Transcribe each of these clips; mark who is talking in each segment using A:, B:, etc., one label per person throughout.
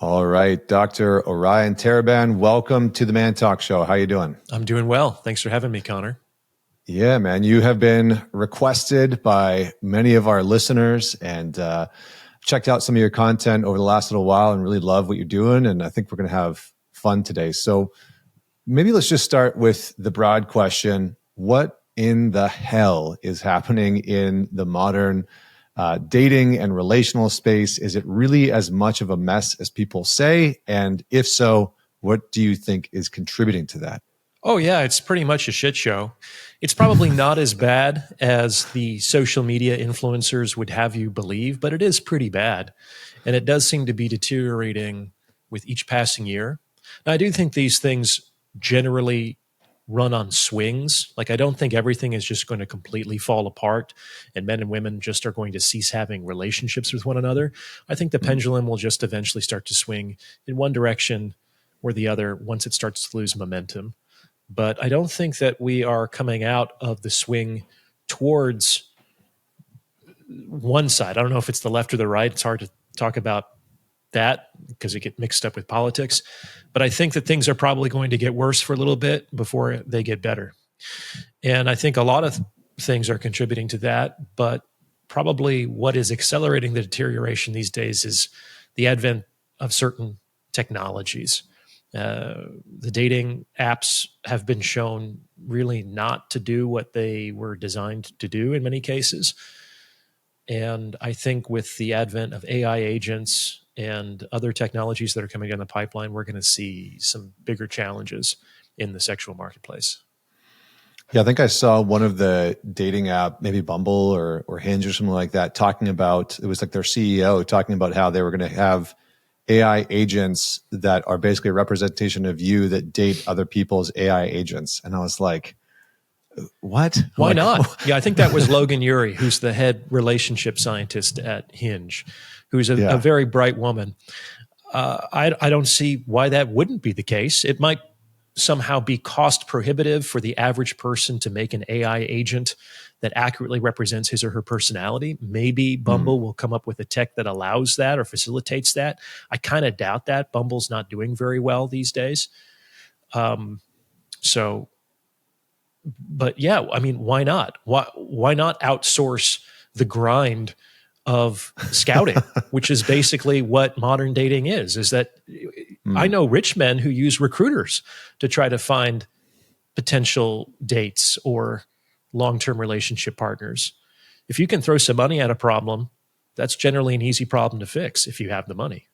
A: All right, Dr. Orion Taraban, welcome to the ManTalks show. How you doing?
B: I'm doing well. Thanks for having me, Connor.
A: Yeah, man, you have been requested by many of our listeners and checked out some of your content over the last little while and really love what you're doing. And I think we're going to have fun today. So maybe let's just start with the broad question. What in the hell is happening in the modern dating and relational space? Is it really as much of a mess as people say? And if so, what do you think is contributing to that?
B: Oh, yeah, it's pretty much a shit show. It's probably not as bad as the social media influencers would have you believe, but it is pretty bad. And it does seem to be deteriorating with each passing year. Now, I do think these things generally run on swings. Like, I don't think everything is just going to completely fall apart and men and women just are going to cease having relationships with one another. I think the pendulum will just eventually start to swing in one direction or the other once it starts to lose momentum. But I don't think that we are coming out of the swing towards one side. I don't know if it's the left or the right. It's hard to talk about that because it gets mixed up with politics. But I think that things are probably going to get worse for a little bit before they get better. And I think a lot of things are contributing to that. But probably what is accelerating the deterioration these days is the advent of certain technologies. The dating apps have been shown really not to do what they were designed to do in many cases. And I think with the advent of AI agents and other technologies that are coming down the pipeline, we're going to see some bigger challenges in the sexual marketplace.
A: Yeah, I think I saw one of the dating app, maybe Bumble or Hinge or something like that, talking about, it was like their CEO talking about how they were going to have AI agents that are basically a representation of you that date other people's AI agents. And I was like, what?
B: Why not? Yeah, I think that was Logan Urey, who's the head relationship scientist at Hinge, who's a very bright woman. I don't see why that wouldn't be the case. It might somehow be cost prohibitive for the average person to make an AI agent that accurately represents his or her personality. Maybe Bumble will come up with a tech that allows that or facilitates that. I kind of doubt that. Bumble's not doing very well these days. But yeah, I mean, why not? Why not outsource the grind of scouting, which is basically what modern dating is that I know rich men who use recruiters to try to find potential dates or long-term relationship partners. If you can throw some money at a problem, that's generally an easy problem to fix if you have the money.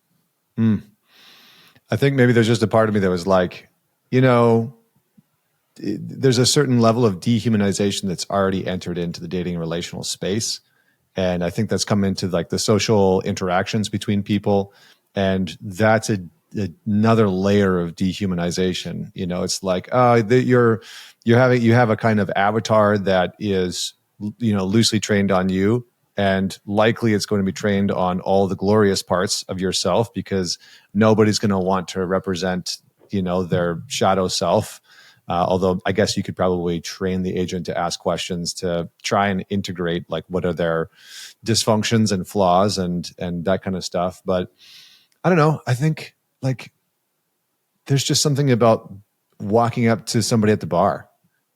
A: I think maybe there's just a part of me that was like, there's a certain level of dehumanization that's already entered into the dating and relational space. And I think that's come into like the social interactions between people. And that's another layer of dehumanization. It's like, you have a kind of avatar that is, loosely trained on you. And likely it's going to be trained on all the glorious parts of yourself because nobody's going to want to represent, their shadow self. Although I guess you could probably train the agent to ask questions to try and integrate like what are their dysfunctions and flaws and that kind of stuff. But I don't know. I think like there's just something about walking up to somebody at the bar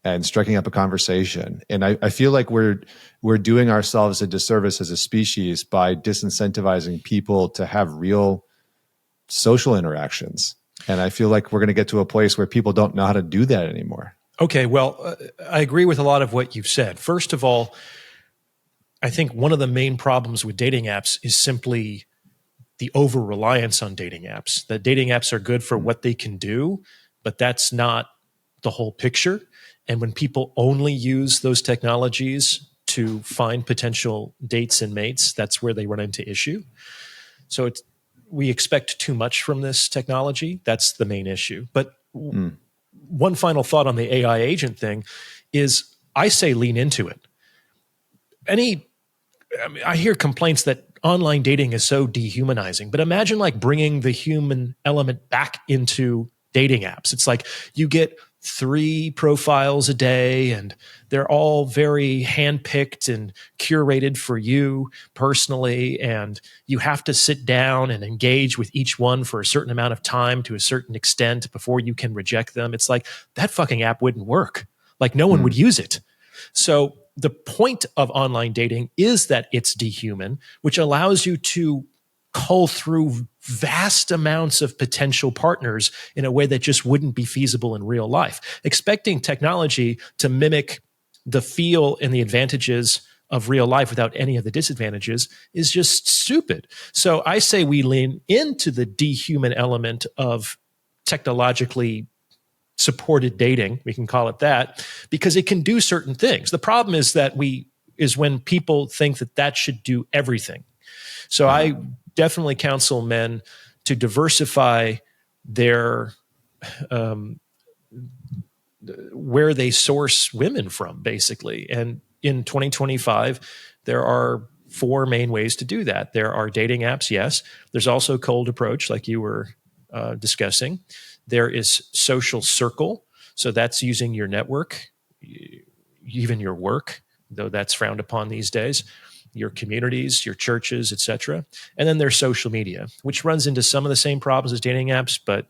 A: and striking up a conversation. And I feel like we're doing ourselves a disservice as a species by disincentivizing people to have real social interactions. And I feel like we're going to get to a place where people don't know how to do that anymore.
B: Okay, well, I agree with a lot of what you've said. First of all, I think one of the main problems with dating apps is simply the over-reliance on dating apps. That dating apps are good for what they can do, but that's not the whole picture. And when people only use those technologies to find potential dates and mates, that's where they run into issue. So we expect too much from this technology. That's the main issue. But one final thought on the AI agent thing is I say lean into it. I hear complaints that online dating is so dehumanizing, but imagine like bringing the human element back into dating apps. It's like you get 3 profiles a day, and they're all very handpicked and curated for you personally. And you have to sit down and engage with each one for a certain amount of time to a certain extent before you can reject them. It's like, that fucking app wouldn't work. Like, no one would use it. So the point of online dating is that it's dehuman, which allows you to cull through vast amounts of potential partners in a way that just wouldn't be feasible in real life. Expecting technology to mimic the feel and the advantages of real life without any of the disadvantages is just stupid. So I say we lean into the dehuman element of technologically supported dating, we can call it that, because it can do certain things. The problem is that when people think that that should do everything. So I definitely counsel men to diversify their where they source women from, basically. And in 2025, there are 4 main ways to do that. There are dating apps, yes. There's also cold approach, like you were discussing. There is social circle. So that's using your network, even your work, though that's frowned upon these days, your communities, your churches, etc. And then there's social media, which runs into some of the same problems as dating apps, but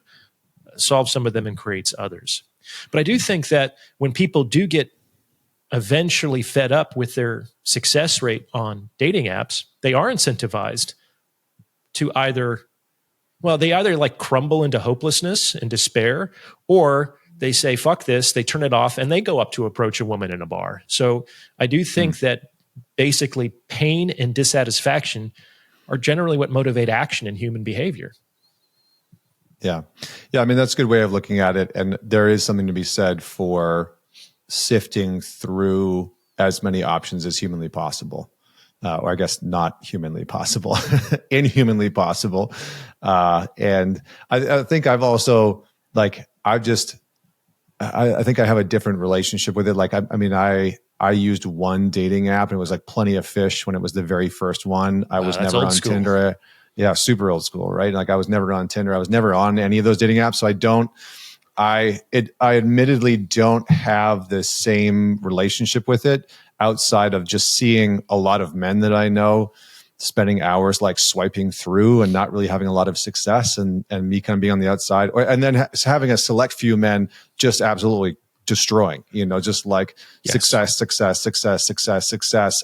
B: solves some of them and creates others. But I do think that when people do get eventually fed up with their success rate on dating apps, they are incentivized to either like crumble into hopelessness and despair, or they say, fuck this, they turn it off, and they go up to approach a woman in a bar. So I do think that basically pain and dissatisfaction are generally what motivate action in human behavior.
A: Yeah. I mean, that's a good way of looking at it. And there is something to be said for sifting through as many options as humanly possible. Or I guess not humanly possible, inhumanly possible. And I think I've also, like, I think I have a different relationship with it. Like, I used one dating app, and it was like Plenty of Fish when it was the very first one. I was never on Tinder. Yeah, super old school, right? Like, I was never on Tinder. I was never on any of those dating apps. So I admittedly don't have the same relationship with it outside of just seeing a lot of men that I know spending hours like swiping through and not really having a lot of success, and me kind of being on the outside, and then having a select few men just absolutely destroying, just like success,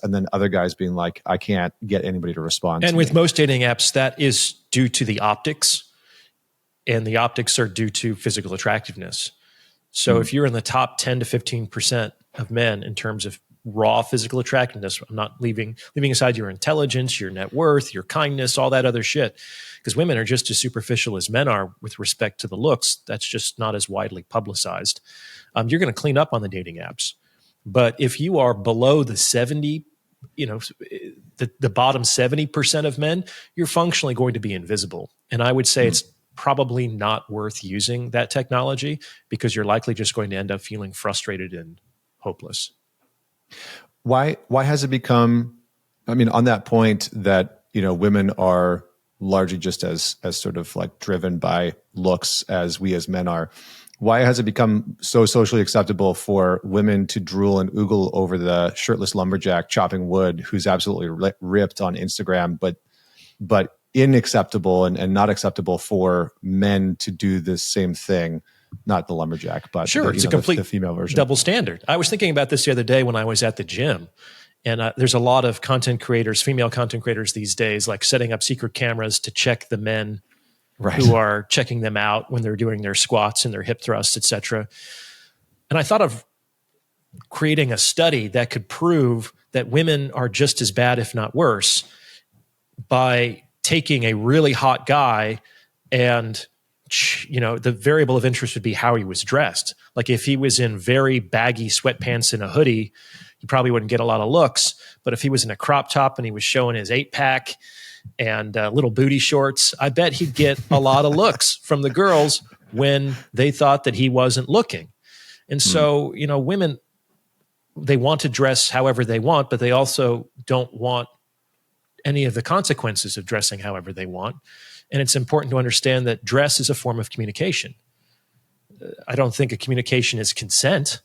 A: and then other guys being like, I can't get anybody to respond.
B: And with most dating apps, that is due to the optics, and the optics are due to physical attractiveness. So if you're in the top 10 to 15% of men in terms of raw physical attractiveness, I'm not leaving aside your intelligence, your net worth, your kindness, all that other shit, because women are just as superficial as men are with respect to the looks. That's just not as widely publicized. You're going to clean up on the dating apps. But if you are below the 70, the bottom 70% of men, you're functionally going to be invisible. And I would say it's probably not worth using that technology, because you're likely just going to end up feeling frustrated and hopeless.
A: Why has it become, on that point that, women are largely just as sort of like driven by looks as we as men are, why has it become so socially acceptable for women to drool and oogle over the shirtless lumberjack chopping wood who's absolutely ripped on Instagram, but unacceptable and not acceptable for men to do the same thing? Not the lumberjack, but
B: sure, it's a complete
A: the female version.
B: Double standard. I was thinking about this the other day when I was at the gym, and there's a lot of content creators, female content creators these days, like setting up secret cameras to check the men who are checking them out when they're doing their squats and their hip thrusts, etc. And I thought of creating a study that could prove that women are just as bad, if not worse, by taking a really hot guy, and the variable of interest would be how he was dressed. Like, if he was in very baggy sweatpants and a hoodie, you probably wouldn't get a lot of looks. But if he was in a crop top and he was showing his 8-pack and little booty shorts, I bet he'd get a lot of looks from the girls when they thought that he wasn't looking. And so, women, they want to dress however they want, but they also don't want any of the consequences of dressing however they want. And it's important to understand that dress is a form of communication. I don't think a communication is consent.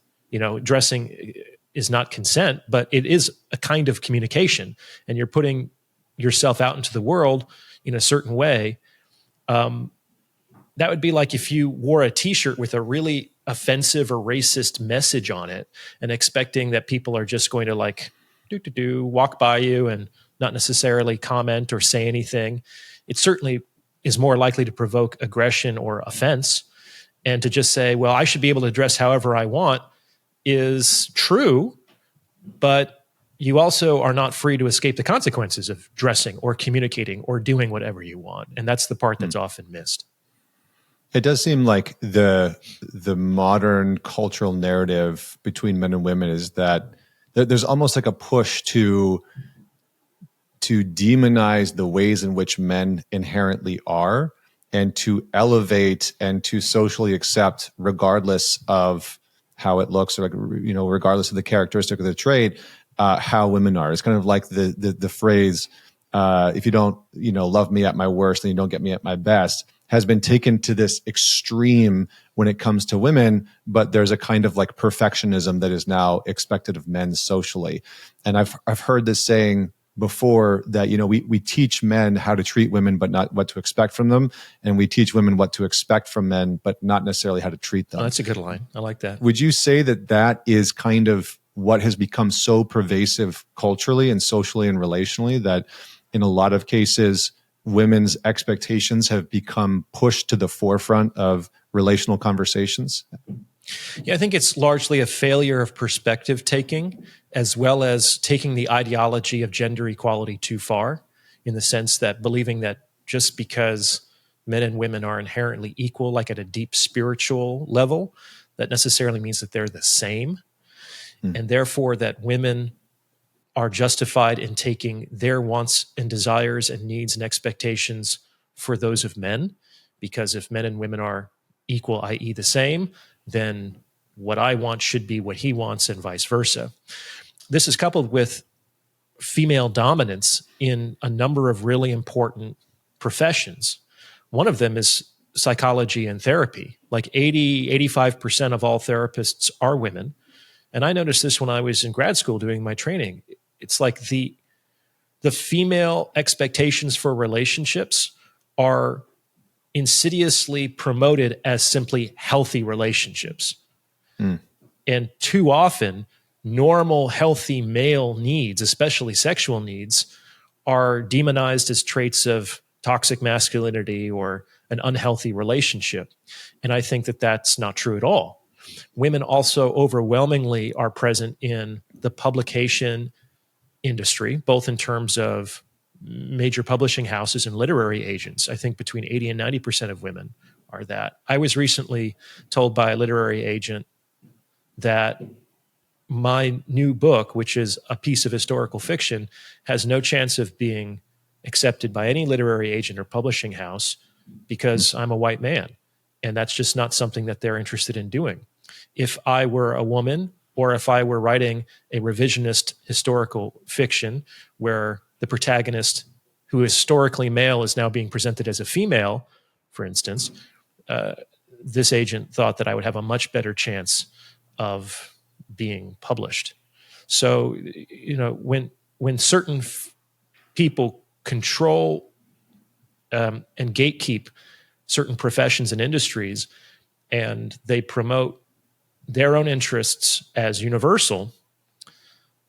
B: Dressing is not consent, but it is a kind of communication, and you're putting yourself out into the world in a certain way. That would be like if you wore a t-shirt with a really offensive or racist message on it and expecting that people are just going to like walk by you and not necessarily comment or say anything. It certainly is more likely to provoke aggression or offense. And to just say, well, I should be able to dress however I want is true, but you also are not free to escape the consequences of dressing or communicating or doing whatever you want. And that's the part that's often missed.
A: It does seem like the modern cultural narrative between men and women is that there's almost like a push to demonize the ways in which men inherently are, and to elevate and to socially accept, regardless of how it looks, or regardless of the characteristic or the trait, how women are. It's kind of like the phrase, if you don't love me at my worst, then you don't get me at my best, has been taken to this extreme when it comes to women, but there's a kind of like perfectionism that is now expected of men socially. And I've heard this saying before that, we teach men how to treat women, but not what to expect from them. And we teach women what to expect from men, but not necessarily how to treat them.
B: Oh, that's a good line. I like that.
A: Would you say that is kind of what has become so pervasive culturally and socially and relationally, that in a lot of cases, women's expectations have become pushed to the forefront of relational conversations?
B: Yeah, I think it's largely a failure of perspective taking, as well as taking the ideology of gender equality too far, in the sense that believing that just because men and women are inherently equal, like at a deep spiritual level, that necessarily means that they're the same. And therefore that women are justified in taking their wants and desires and needs and expectations for those of men. Because if men and women are equal, i.e. the same, then what I want should be what he wants, and vice versa. This is coupled with female dominance in a number of really important professions. One of them is psychology and therapy. Like 85% of all therapists are women. And I noticed this when I was in grad school doing my training. It's like the female expectations for relationships are insidiously promoted as simply healthy relationships. And too often, normal, healthy male needs, especially sexual needs, are demonized as traits of toxic masculinity or an unhealthy relationship. And I think that that's not true at all. Women also overwhelmingly are present in the publication industry, both in terms of major publishing houses and literary agents. I think between 80 and 90% of women are that. I was recently told by a literary agent that my new book, which is a piece of historical fiction, has no chance of being accepted by any literary agent or publishing house because I'm a white man. And that's just not something that they're interested in doing. If I were a woman, or if I were writing a revisionist historical fiction where the protagonist, who is historically male, is now being presented as a female, for instance, this agent thought that I would have a much better chance of being published. So, when certain people control and gatekeep certain professions and industries, and they promote their own interests as universal,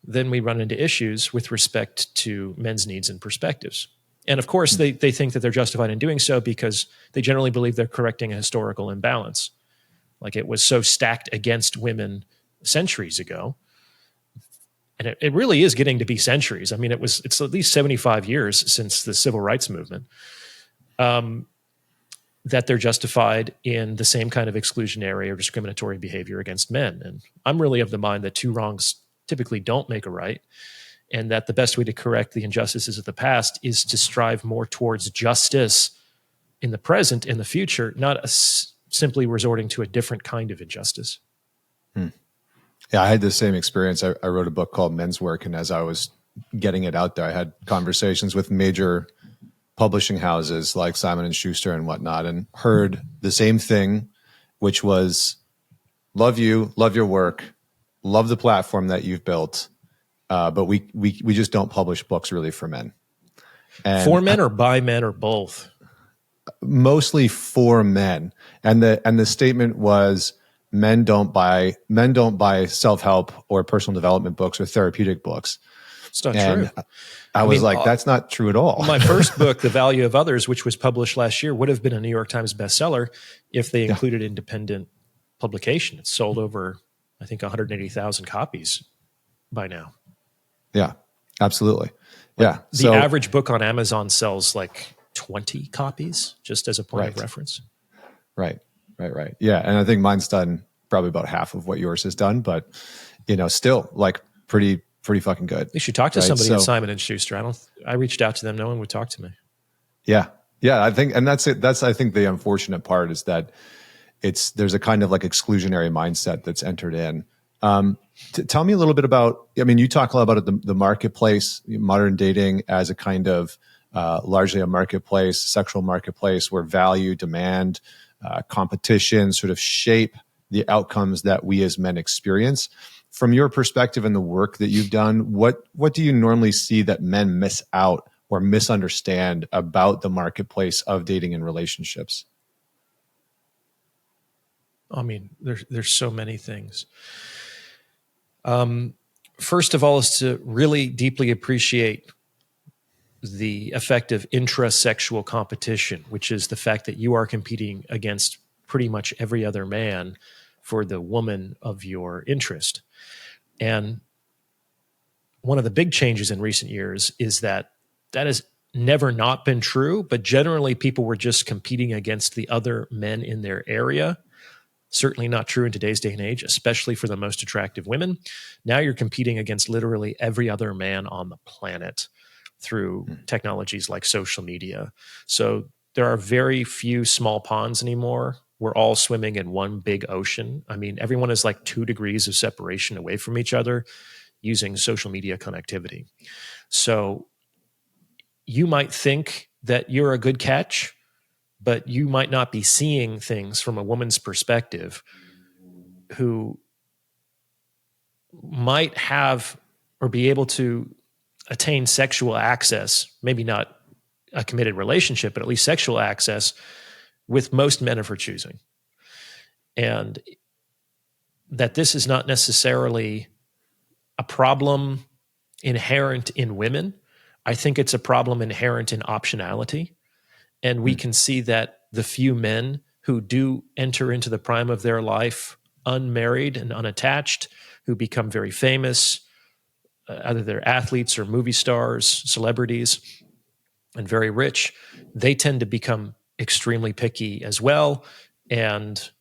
B: then we run into issues with respect to men's needs and perspectives. And of course, they think that they're justified in doing so because they generally believe they're correcting a historical imbalance. Like it was so stacked against women centuries ago. And it really is getting to be centuries. I mean, it's at least 75 years since the civil rights movement, that they're justified in the same kind of exclusionary or discriminatory behavior against men. And I'm really of the mind that two wrongs typically don't make a right, and that the best way to correct the injustices of the past is to strive more towards justice in the present, in the future, not simply resorting to a different kind of injustice.
A: Yeah, I had the same experience. I wrote a book called Men's Work, and as I was getting it out there, I had conversations with major publishing houses like Simon & Schuster and whatnot, and heard the same thing which was love you, love your work, love the platform that you've built, but we just don't publish books really for men. And
B: for men or by men or both?
A: Mostly for men. And the statement was men don't buy self-help or personal development books or therapeutic books.
B: It's not true.
A: I was like, that's not true at all.
B: My first book, The Value of Others, which was published last year, would have been a New York Times bestseller if they included independent publication. It's sold over, I think, 180,000 copies by now.
A: Yeah, absolutely. Yeah.
B: The average book on Amazon sells like 20 copies, just as a point of reference.
A: Right. Yeah. And I think mine's done probably about half of what yours has done, but still like pretty fucking good.
B: You should talk to somebody at Simon & Schuster. I reached out to them. No one would talk to me.
A: Yeah. I think, and that's it. That's, I think the unfortunate part is that there's a kind of like exclusionary mindset that's entered in. Tell me a little bit about, you talk a lot about the marketplace, modern dating as a kind of largely a marketplace, sexual marketplace where value, demand, competition sort of shape the outcomes that we as men experience. From your perspective and the work that you've done, what do you normally see that men miss out or misunderstand about the marketplace of dating and relationships?
B: There's so many things. First of all is to really deeply appreciate the effect of intrasexual competition, which is the fact that you are competing against pretty much every other man for the woman of your interest. And one of the big changes in recent years is that has never not been true, but generally people were just competing against the other men in their area. Certainly not true in today's day and age, especially for the most attractive women. Now you're competing against literally every other man on the planet through technologies like social media. So there are very few small ponds anymore. We're all swimming in one big ocean. Everyone is like 2 degrees of separation away from each other using social media connectivity. So you might think that you're a good catch, but you might not be seeing things from a woman's perspective who might have or be able to attain sexual access, maybe not a committed relationship, but at least sexual access with most men of her choosing. And that this is not necessarily a problem inherent in women. I think it's a problem inherent in optionality. And we can see that the few men who do enter into the prime of their life unmarried and unattached, who become very famous, either they're athletes or movie stars, celebrities, and very rich, they tend to become extremely picky as well, and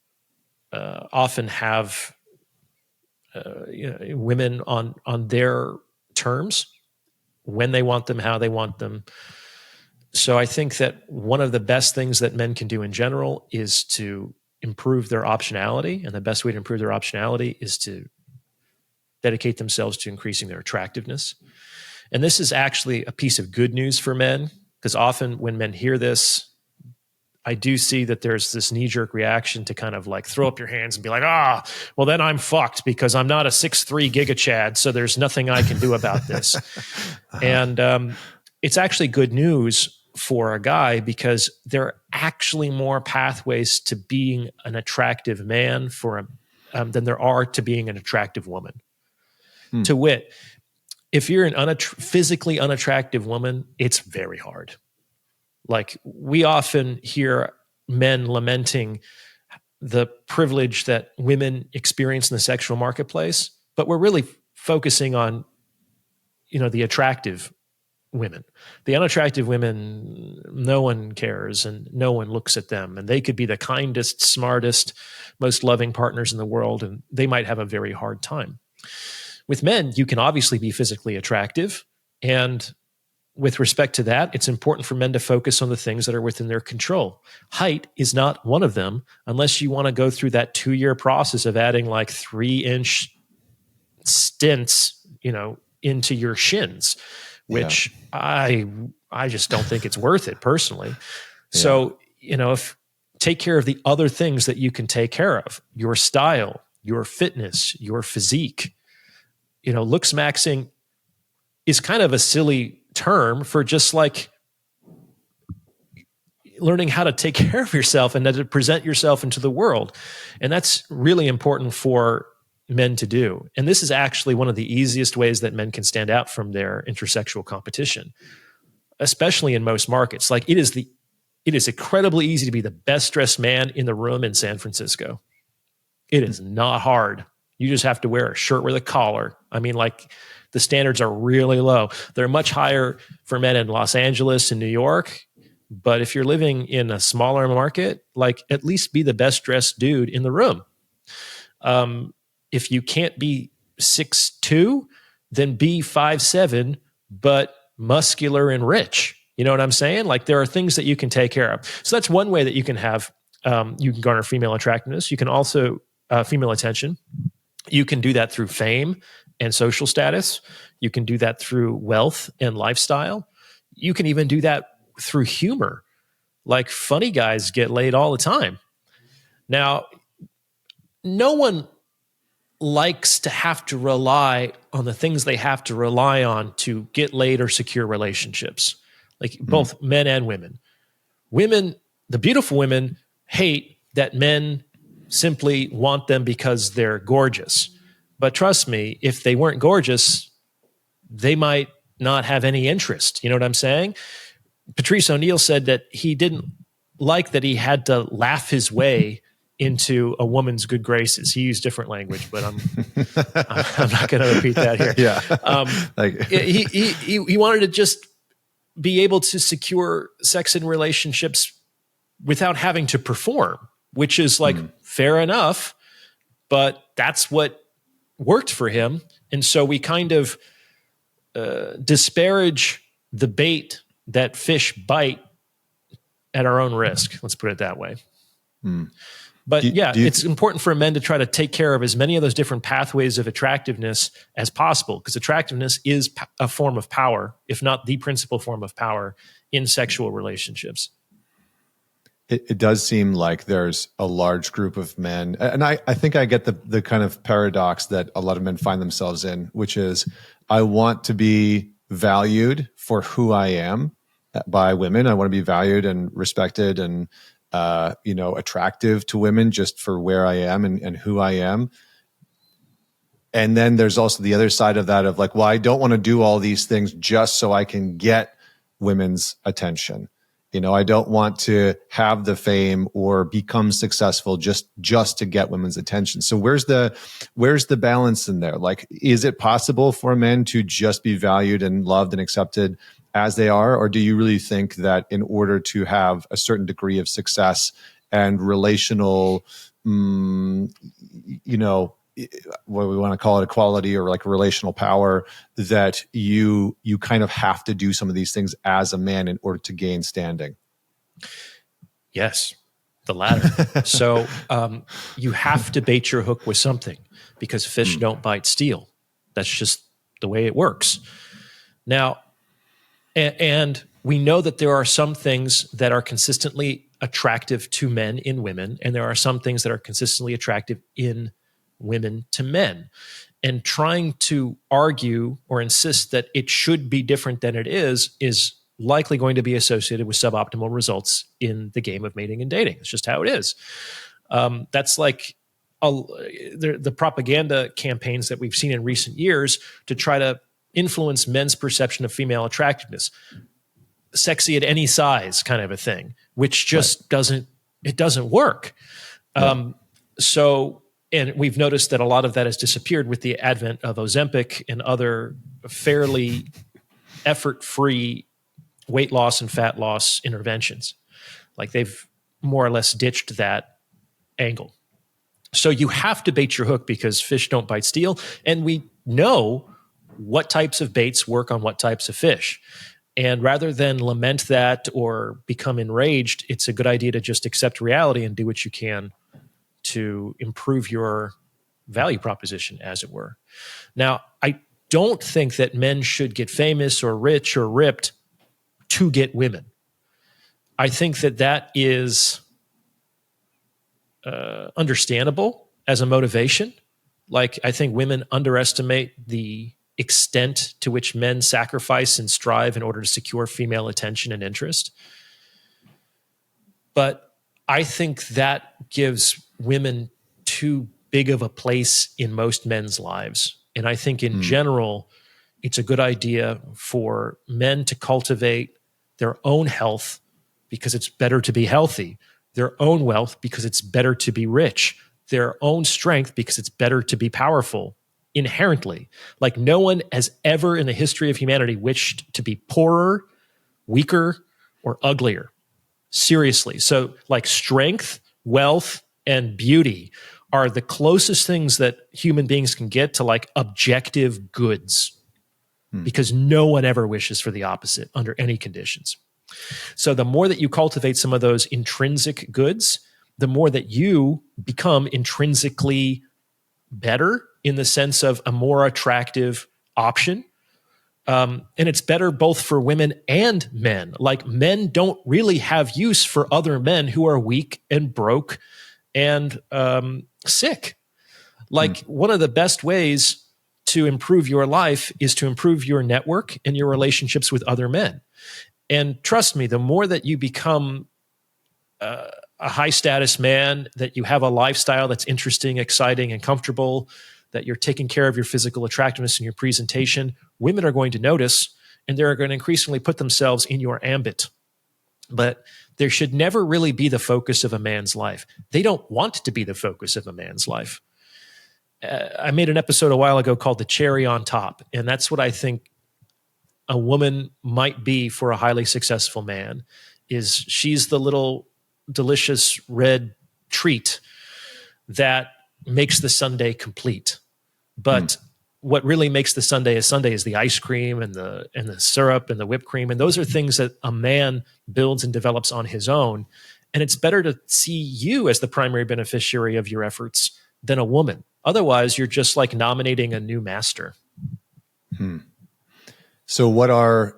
B: often have women on their terms, when they want them, how they want them. So I think that one of the best things that men can do in general is to improve their optionality. And the best way to improve their optionality is to dedicate themselves to increasing their attractiveness. And this is actually a piece of good news for men, because often when men hear this, I do see that there's this knee-jerk reaction to kind of like throw up your hands and be like, well, then I'm fucked because I'm not a 6'3" gigachad, so there's nothing I can do about this. And it's actually good news for a guy because there are actually more pathways to being an attractive man than there are to being an attractive woman. To wit, if you're an physically unattractive woman, it's very hard. Like, we often hear men lamenting the privilege that women experience in the sexual marketplace, but we're really focusing on, the attractive women. The unattractive women, no one cares and no one looks at them, and they could be the kindest, smartest, most loving partners in the world, and they might have a very hard time. With men, you can obviously be physically attractive, and with respect to that, it's important for men to focus on the things that are within their control. Height is not one of them, unless you want to go through that 2-year process of adding like 3-inch stints, into your shins, which I just don't think it's worth it personally. So, if take care of the other things that you can take care of: your style, your fitness, your physique. Looks maxing is kind of a silly term for just like learning how to take care of yourself and to present yourself into the world. And that's really important for men to do. And this is actually one of the easiest ways that men can stand out from their intersexual competition, especially in most markets. Like it is incredibly easy to be the best dressed man in the room in San Francisco. It is not hard. You just have to wear a shirt with a collar. I mean, like the standards are really low. They're much higher for men in Los Angeles and New York. But if you're living in a smaller market, like at least be the best dressed dude in the room. If you can't be 6'2", then be 5'7", but muscular and rich. You know what I'm saying? Like there are things that you can take care of. So that's one way that you can have, you can garner female attractiveness. You can also female attention. You can do that through fame and social status. You can do that through wealth and lifestyle. You can even do that through humor. Like funny guys get laid all the time. Now, no one likes to have to rely on the things they have to rely on to get laid or secure relationships. Like both men and women. Women, the beautiful women, hate that men simply want them because they're gorgeous. But trust me, if they weren't gorgeous, they might not have any interest. You know what I'm saying? Patrice O'Neill said that he didn't like that he had to laugh his way into a woman's good graces. He used different language, but I'm not going to repeat that here.
A: Yeah.
B: He wanted to just be able to secure sex in relationships without having to perform, which is like fair enough, but that's what worked for him. And so we kind of disparage the bait that fish bite at our own risk. Let's put it that way. But it's important for men to try to take care of as many of those different pathways of attractiveness as possible, because attractiveness is a form of power, if not the principal form of power in sexual relationships.
A: It does seem like there's a large group of men, and I think I get the kind of paradox that a lot of men find themselves in, which is I want to be valued for who I am by women. I want to be valued and respected and attractive to women just for where I am and who I am. And then there's also the other side of that of like, well, I don't want to do all these things just so I can get women's attention. I don't want to have the fame or become successful just to get women's attention. So where's the balance in there? Like, is it possible for men to just be valued and loved and accepted as they are? Or do you really think that in order to have a certain degree of success and relational, what we want to call it, equality or like relational power, that you kind of have to do some of these things as a man in order to gain standing?
B: Yes, the latter. So you have to bait your hook with something, because fish don't bite steel. That's just the way it works. Now, and we know that there are some things that are consistently attractive to men in women, and there are some things that are consistently attractive in women to men. And trying to argue or insist that it should be different than it is likely going to be associated with suboptimal results in the game of mating and dating. It's just how it is. That's like the propaganda campaigns that we've seen in recent years to try to influence men's perception of female attractiveness. Sexy at any size kind of a thing, which just doesn't work. And we've noticed that a lot of that has disappeared with the advent of Ozempic and other fairly effort-free weight loss and fat loss interventions. Like they've more or less ditched that angle. So you have to bait your hook, because fish don't bite steel. And we know what types of baits work on what types of fish. And rather than lament that or become enraged, it's a good idea to just accept reality and do what you can to improve your value proposition, as it were. Now, I don't think that men should get famous or rich or ripped to get women. I think that is understandable as a motivation. Like, I think women underestimate the extent to which men sacrifice and strive in order to secure female attention and interest. But I think that gives women too big of a place in most men's lives. And I think in general, it's a good idea for men to cultivate their own health because it's better to be healthy, their own wealth because it's better to be rich, their own strength because it's better to be powerful inherently. Like, no one has ever in the history of humanity wished to be poorer, weaker, or uglier. Seriously. So, like, strength, wealth, and beauty are the closest things that human beings can get to like objective goods, because no one ever wishes for the opposite under any conditions. So the more that you cultivate some of those intrinsic goods, the more that you become intrinsically better in the sense of a more attractive option. And it's better both for women and men. Like, men don't really have use for other men who are weak and broke and sick. Like, one of the best ways to improve your life is to improve your network and your relationships with other men. And trust me, the more that you become a high status man, that you have a lifestyle that's interesting, exciting, and comfortable, that you're taking care of your physical attractiveness and your presentation, women are going to notice, and they're going to increasingly put themselves in your ambit. But there should never really be the focus of a man's life. They don't want to be the focus of a man's life. I made an episode a while ago called The Cherry on Top, and that's what I think a woman might be for a highly successful man. Is she's the little delicious red treat that makes the sundae complete. But what really makes the sundae a sundae is the ice cream and the syrup and the whipped cream, and those are things that a man builds and develops on his own. And it's better to see you as the primary beneficiary of your efforts than a woman. Otherwise, you're just like nominating a new master.
A: So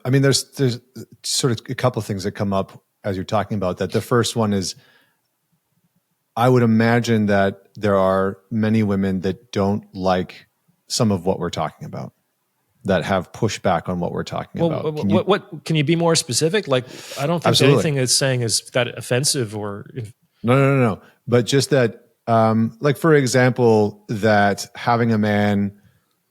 A: there's sort of a couple of things that come up as you're talking about that. The first one is, I would imagine that there are many women that don't like some of what we're talking about, that have pushback on what we're talking about.
B: Can you be more specific? Like, I don't think
A: Absolutely.
B: anything it's saying is that offensive or.
A: No. But just that, like, for example, that having a man,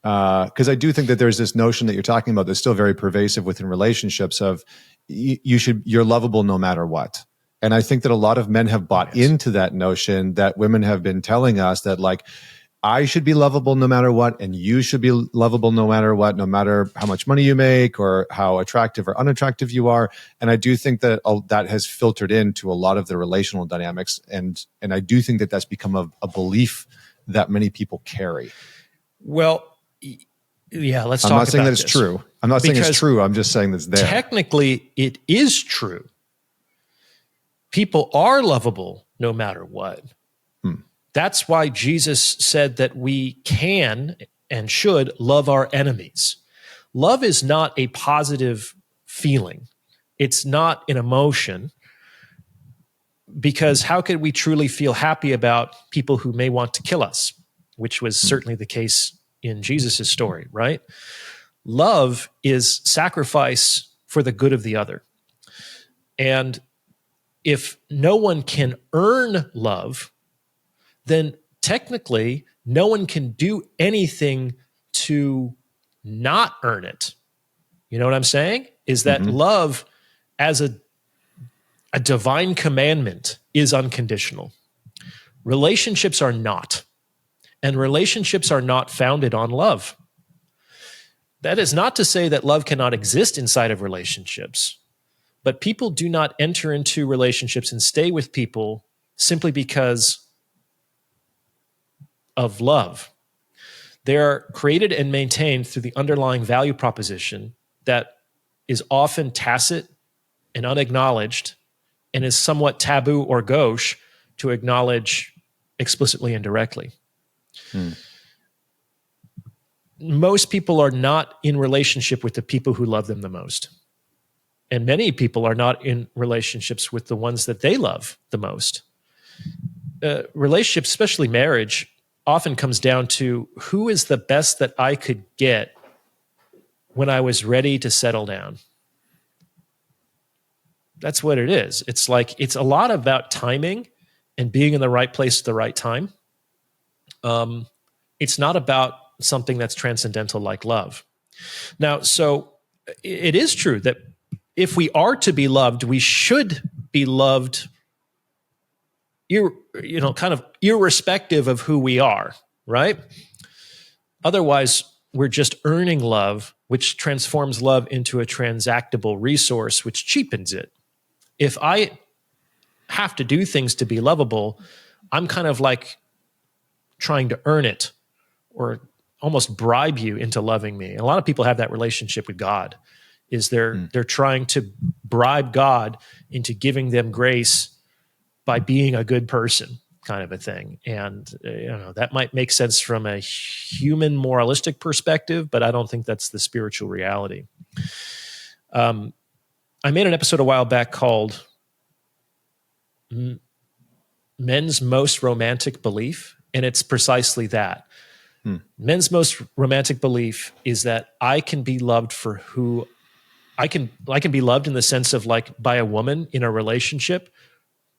A: because I do think that there's this notion that you're talking about that's still very pervasive within relationships of you're lovable no matter what. And I think that a lot of men have bought into that notion that women have been telling us that, like, I should be lovable no matter what, and you should be lovable no matter what, no matter how much money you make or how attractive or unattractive you are. And I do think that that has filtered into a lot of the relational dynamics. And I do think that that's become a belief that many people carry.
B: Well, yeah, let's talk about this.
A: I'm not saying that it's true. I'm not saying it's true. I'm just saying that's there.
B: Technically, it is true. People are lovable no matter what. That's why Jesus said that we can and should love our enemies. Love is not a positive feeling. It's not an emotion, because how could we truly feel happy about people who may want to kill us, which was certainly the case in Jesus' story, right? Love is sacrifice for the good of the other. And if no one can earn love, then technically no one can do anything to not earn it. You know what I'm saying? Is that love as a divine commandment is unconditional. Relationships are not. And relationships are not founded on love. That is not to say that love cannot exist inside of relationships, but people do not enter into relationships and stay with people simply because of love. They are created and maintained through the underlying value proposition that is often tacit and unacknowledged and is somewhat taboo or gauche to acknowledge explicitly and directly. Most people are not in relationship with the people who love them the most. And many people are not in relationships with the ones that they love the most. relationships, especially marriage, often comes down to who is the best that I could get when I was ready to settle down. That's what it is. It's like, it's a lot about timing and being in the right place at the right time. It's not about something that's transcendental like love. Now, so it is true that if we are to be loved, we should be loved, kind of irrespective of who we are, right? Otherwise, we're just earning love, which transforms love into a transactable resource, which cheapens it. If I have to do things to be lovable, I'm kind of like trying to earn it or almost bribe you into loving me. And a lot of people have that relationship with God, is they're trying to bribe God into giving them grace by being a good person, kind of a thing. And that might make sense from a human moralistic perspective, but I don't think that's the spiritual reality. I made an episode a while back called Men's Most Romantic Belief, and it's precisely that. Men's most romantic belief is that I can be loved for who I can be loved in the sense of like by a woman in a relationship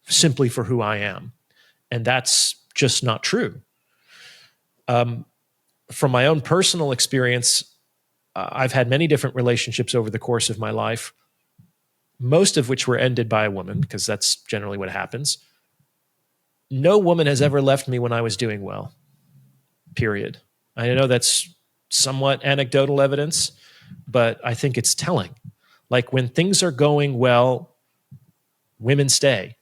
B: simply for who I am. And that's just not true. From my own personal experience, I've had many different relationships over the course of my life, most of which were ended by a woman, because that's generally what happens. No woman has ever left me when I was doing well, period. I know that's somewhat anecdotal evidence, but I think it's telling. Like when things are going well, women stay.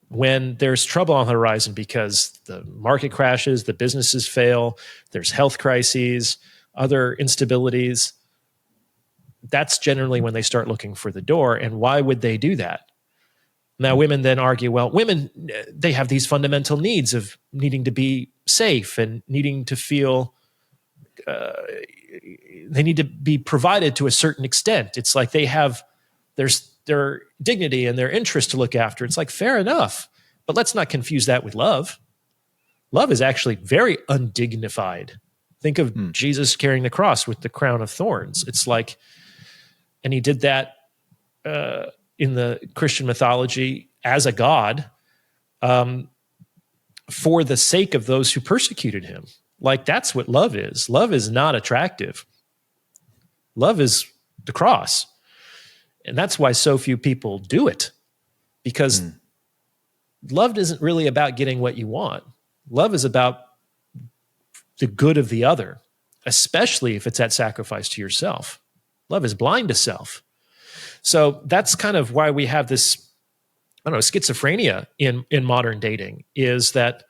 B: When there's trouble on the horizon because the market crashes, the businesses fail, there's health crises, other instabilities, that's generally when they start looking for the door. And why would they do that? Now, women then argue, well, women, they have these fundamental needs of needing to be safe and needing to feel they need to be provided to a certain extent. It's like they have their dignity and their interest to look after. It's like, fair enough, but let's not confuse that with love. Love is actually very undignified. Think of Jesus carrying the cross with the crown of thorns. It's like, and he did that in the Christian mythology as a god for the sake of those who persecuted him. Like, that's what love is. Love is not attractive. Love is the cross. And that's why so few people do it, because love isn't really about getting what you want. Love is about the good of the other, especially if it's at sacrifice to yourself. Love is blind to self. So that's kind of why we have this, schizophrenia in modern dating, is that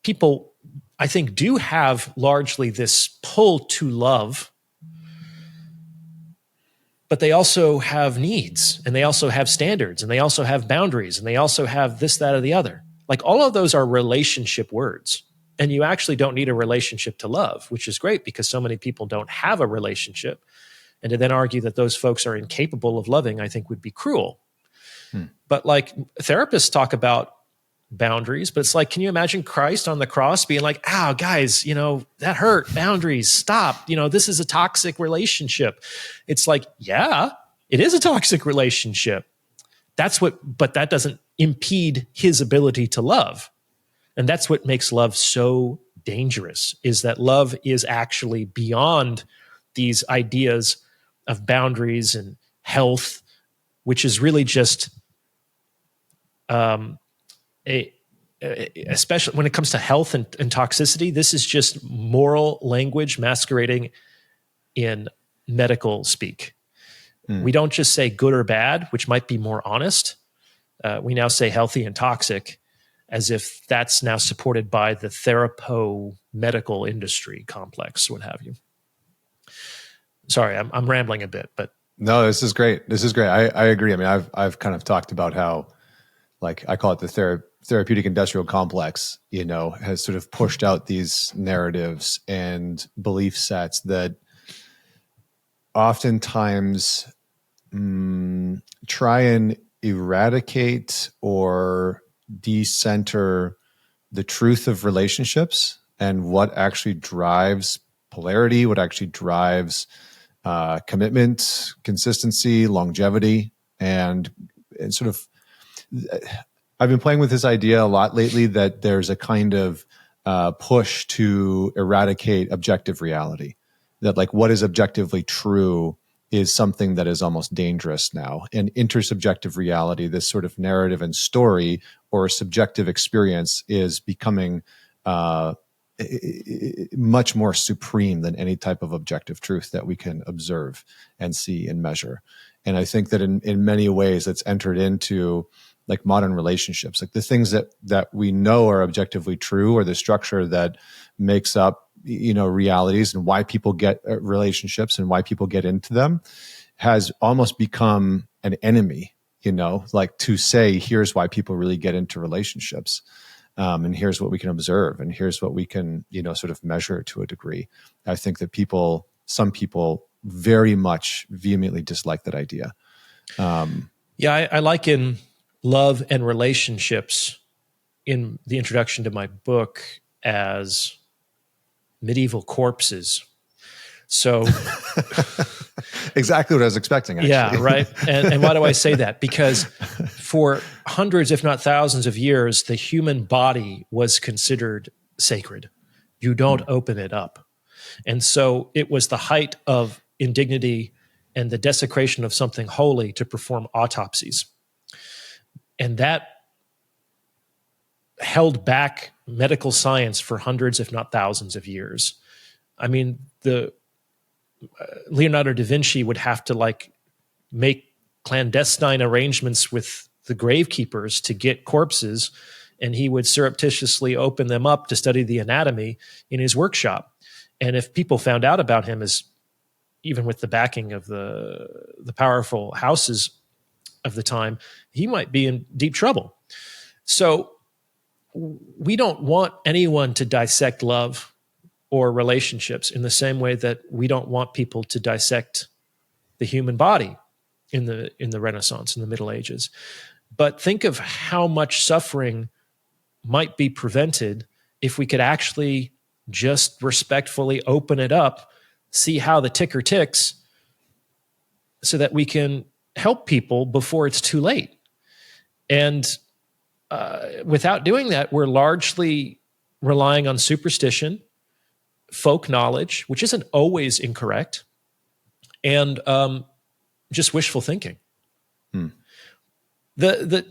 B: people, I think, do have largely this pull to love, but they also have needs, and they also have standards, and they also have boundaries, and they also have this, that, or the other. Like, all of those are relationship words. And you actually don't need a relationship to love, which is great because so many people don't have a relationship. And to then argue that those folks are incapable of loving, I think would be cruel. But like, therapists talk about boundaries, but it's like, can you imagine Christ on the cross being like, "Ow, guys, that hurt, boundaries, stop, this is a toxic relationship." It's like, yeah, it is a toxic relationship. But that doesn't impede his ability to love. And that's what makes love so dangerous, is that love is actually beyond these ideas of boundaries and health, which is really just especially when it comes to health and toxicity, this is just moral language masquerading in medical speak. We don't just say good or bad, which might be more honest. We now say healthy and toxic, as if that's now supported by the therapo-medical industry complex, what have you. Sorry, I'm rambling a bit, but
A: no, this is great. I agree. I mean, I've kind of talked about how, like, I call it the therapeutic industrial complex, has sort of pushed out these narratives and belief sets that oftentimes try and eradicate or decenter the truth of relationships and what actually drives polarity, what actually drives commitment, consistency, longevity, and sort of. I've been playing with this idea a lot lately that there's a kind of push to eradicate objective reality. That like what is objectively true is something that is almost dangerous now. And intersubjective reality, this sort of narrative and story or subjective experience, is becoming much more supreme than any type of objective truth that we can observe and see and measure. And I think that in many ways it's entered into like modern relationships, like the things that we know are objectively true, or the structure that makes up, realities and why people get relationships and why people get into them, has almost become an enemy, like to say, here's why people really get into relationships. And here's what we can observe, and here's what we can, sort of measure to a degree. I think that some people very much vehemently dislike that idea.
B: I liken love and relationships in the introduction to my book as medieval corpses. So
A: exactly what I was expecting, actually.
B: Yeah, right. And why do I say that? Because for hundreds, if not thousands of years, the human body was considered sacred. You don't open it up. And so it was the height of indignity and the desecration of something holy to perform autopsies. And that held back medical science for hundreds, if not thousands of years. I mean, Leonardo da Vinci would have to make clandestine arrangements with the gravekeepers to get corpses, and he would surreptitiously open them up to study the anatomy in his workshop. And if people found out about him, as even with the backing of the powerful houses of the time, he might be in deep trouble. So we don't want anyone to dissect love or relationships in the same way that we don't want people to dissect the human body in the Renaissance, in the Middle Ages. But think of how much suffering might be prevented if we could actually just respectfully open it up, see how the ticker ticks, so that we can help people before it's too late. And without doing that, we're largely relying on superstition, folk knowledge, which isn't always incorrect, and just wishful thinking. The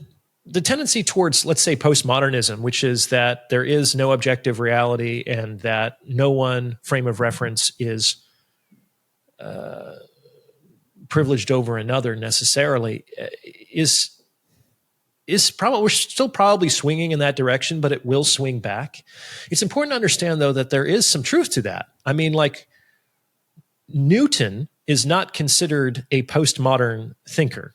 B: tendency towards, let's say, postmodernism, which is that there is no objective reality and that no one frame of reference is privileged over another necessarily, is probably, we're still probably swinging in that direction, but it will swing back. It's important to understand, though, that there is some truth to that. I mean, Newton is not considered a postmodern thinker,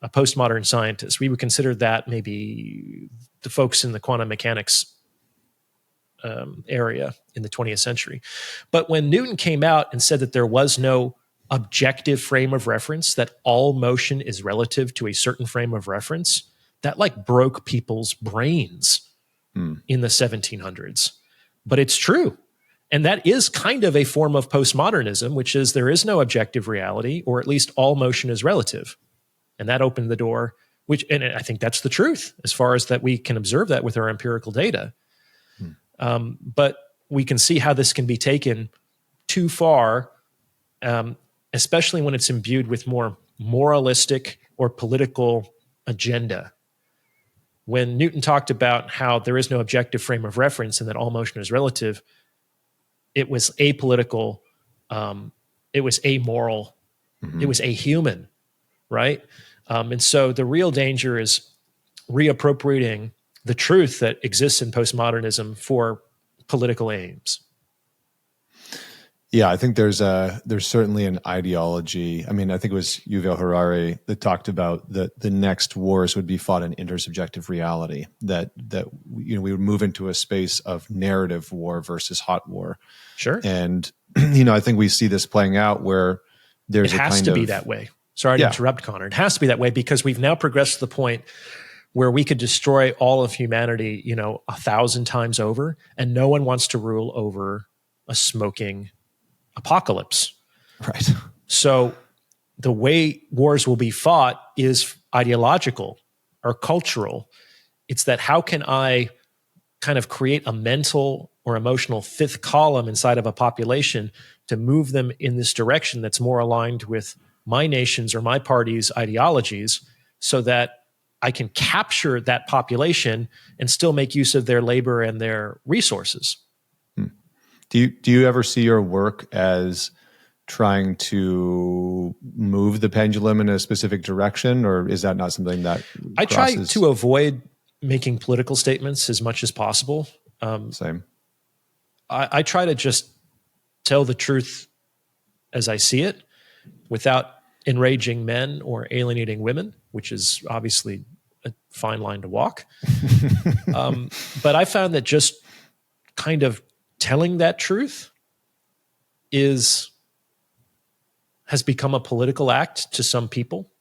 B: a postmodern scientist. We would consider that maybe the folks in the quantum mechanics area in the 20th century. But when Newton came out and said that there was no objective frame of reference, that all motion is relative to a certain frame of reference, that broke people's brains in the 1700s. But it's true. And that is kind of a form of postmodernism, which is there is no objective reality, or at least all motion is relative. And that opened the door, and I think that's the truth as far as that we can observe that with our empirical data. But we can see how this can be taken too far, especially when it's imbued with more moralistic or political agenda. When Newton talked about how there is no objective frame of reference and that all motion is relative, it was apolitical, it was amoral, it was ahuman, right? And so the real danger is reappropriating the truth that exists in postmodernism for political aims.
A: Yeah, I think there's certainly an ideology. I mean, I think it was Yuval Harari that talked about that the next wars would be fought in intersubjective reality. That we would move into a space of narrative war versus hot war.
B: Sure.
A: And I think we see this playing out where there's
B: it has to be that way. Sorry to interrupt, Connor. It has to be that way because we've now progressed to the point where we could destroy all of humanity, 1,000 times over, and no one wants to rule over a smoking apocalypse.
A: Right.
B: So the way wars will be fought is ideological or cultural. It's that how can I kind of create a mental or emotional fifth column inside of a population to move them in this direction that's more aligned with my nation's or my party's ideologies, so that I can capture that population and still make use of their labor and their resources.
A: Do you ever see your work as trying to move the pendulum in a specific direction, or is that not something that
B: I try to avoid making political statements as much as possible.
A: Same.
B: I try to just tell the truth as I see it without enraging men or alienating women, which is obviously a fine line to walk. But I found that just kind of telling that truth has become a political act to some people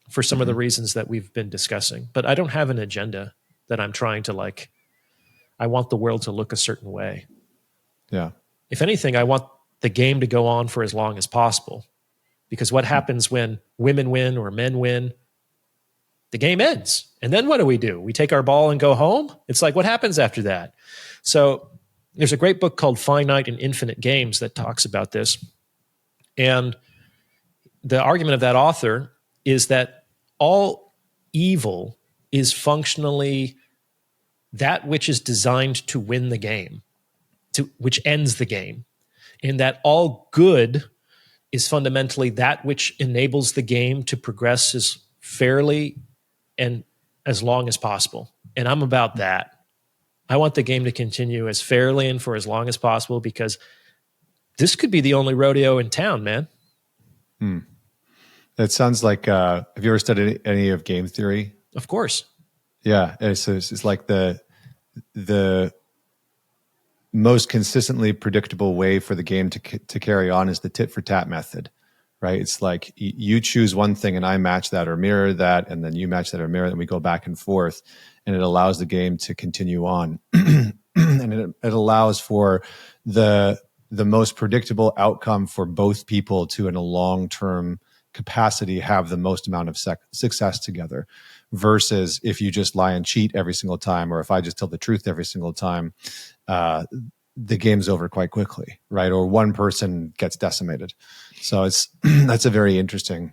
B: for some of the reasons that we've been discussing. But I don't have an agenda that I'm trying to I want the world to look a certain way.
A: Yeah.
B: If anything, I want the game to go on for as long as possible, because what happens when women win or men win? The game ends. And then what do? We take our ball and go home? It's like, what happens after that? So there's a great book called Finite and Infinite Games that talks about this. And the argument of that author is that all evil is functionally that which is designed to win the game, which ends the game. And that all good is fundamentally that which enables the game to progress as fairly and as long as possible. And I'm about that. I want the game to continue as fairly and for as long as possible, because this could be the only rodeo in town, man.
A: It sounds like, have you ever studied any of game theory?
B: Of course.
A: Yeah. It's like the most consistently predictable way for the game to carry on is the tit for tat method, right? It's like you choose one thing and I match that or mirror that, and then you match that or mirror, and we go back and forth, and it allows the game to continue on. And it allows for the most predictable outcome for both people to, in a long-term capacity, have the most amount of success together, versus if you just lie and cheat every single time, or if I just tell the truth every single time, the game's over quite quickly, right? Or one person gets decimated. So that's a very interesting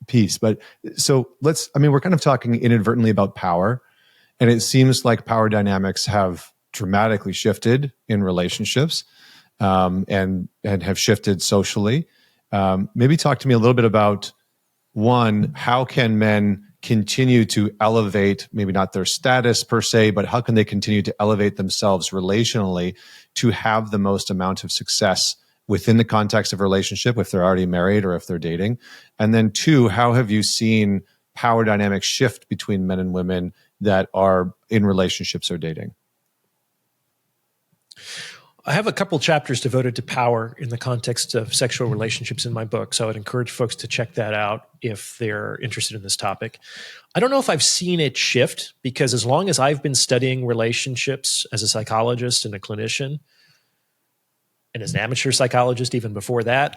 A: piece. But so we're kind of talking inadvertently about power, and it seems like power dynamics have dramatically shifted in relationships, and have shifted socially. Maybe talk to me a little bit about, one, how can men continue to elevate, maybe not their status per se, but how can they continue to elevate themselves relationally to have the most amount of success within the context of a relationship, if they're already married or if they're dating? And then two, how have you seen power dynamics shift between men and women that are in relationships or dating?
B: I have a couple chapters devoted to power in the context of sexual relationships in my book, so I'd encourage folks to check that out if they're interested in this topic. I don't know if I've seen it shift, because as long as I've been studying relationships as a psychologist and a clinician, and as an amateur psychologist even before that,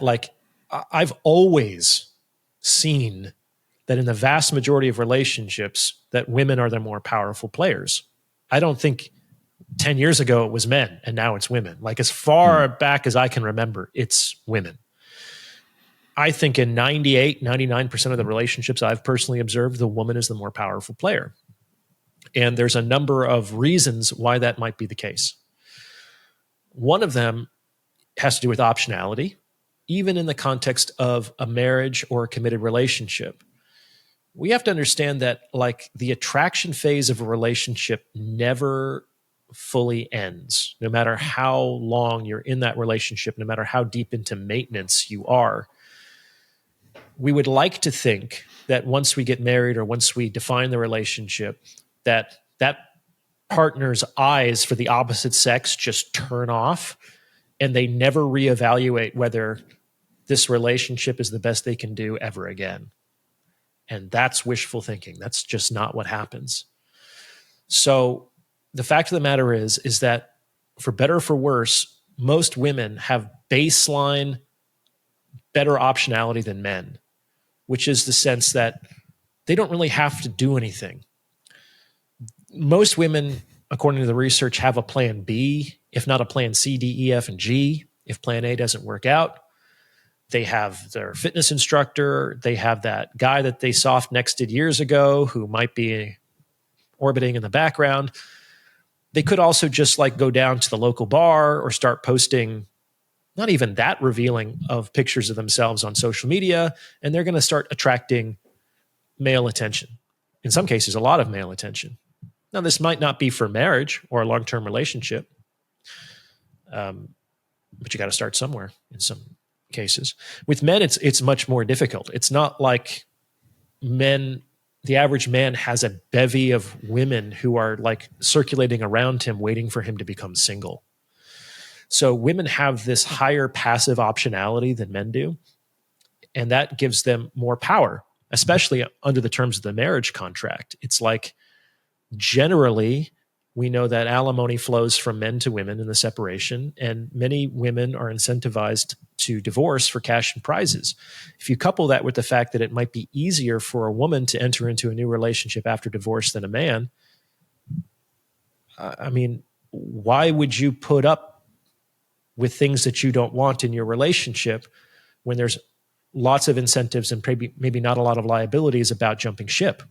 B: I've always seen that in the vast majority of relationships that women are the more powerful players. I don't think 10 years ago it was men and now it's women. As far back as I can remember, it's women. I think in 98, 99% of the relationships I've personally observed, the woman is the more powerful player. And there's a number of reasons why that might be the case. One of them has to do with optionality, even in the context of a marriage or a committed relationship. We have to understand that the attraction phase of a relationship never fully ends. No matter how long you're in that relationship, no matter how deep into maintenance you are, we would like to think that once we get married or once we define the relationship, that partner's eyes for the opposite sex just turn off and they never reevaluate whether this relationship is the best they can do ever again. And that's wishful thinking. That's just not what happens. So the fact of the matter is that for better or for worse, most women have baseline better optionality than men, which is the sense that they don't really have to do anything. Most women, according to the research, have a plan B, if not a plan C, D, E, F, and G, if plan A doesn't work out. They have their fitness instructor. They have that guy that they soft nexted years ago who might be orbiting in the background. They could also just like go down to the local bar or start posting not even that revealing of pictures of themselves on social media, and they're going to start attracting male attention. In some cases, a lot of male attention. Now, this might not be for marriage or a long-term relationship, but you got to start somewhere in some cases. With men, it's much more difficult. It's not like men, the average man has a bevy of women who are like circulating around him, waiting for him to become single. So women have this higher passive optionality than men do, and that gives them more power, especially under the terms of the marriage contract. It's like generally we know that alimony flows from men to women in the separation, and many women are incentivized to divorce for cash and prizes. If you couple that with the fact that it might be easier for a woman to enter into a new relationship after divorce than a man, I mean, why would you put up with things that you don't want in your relationship when there's lots of incentives and maybe not a lot of liabilities about jumping ship?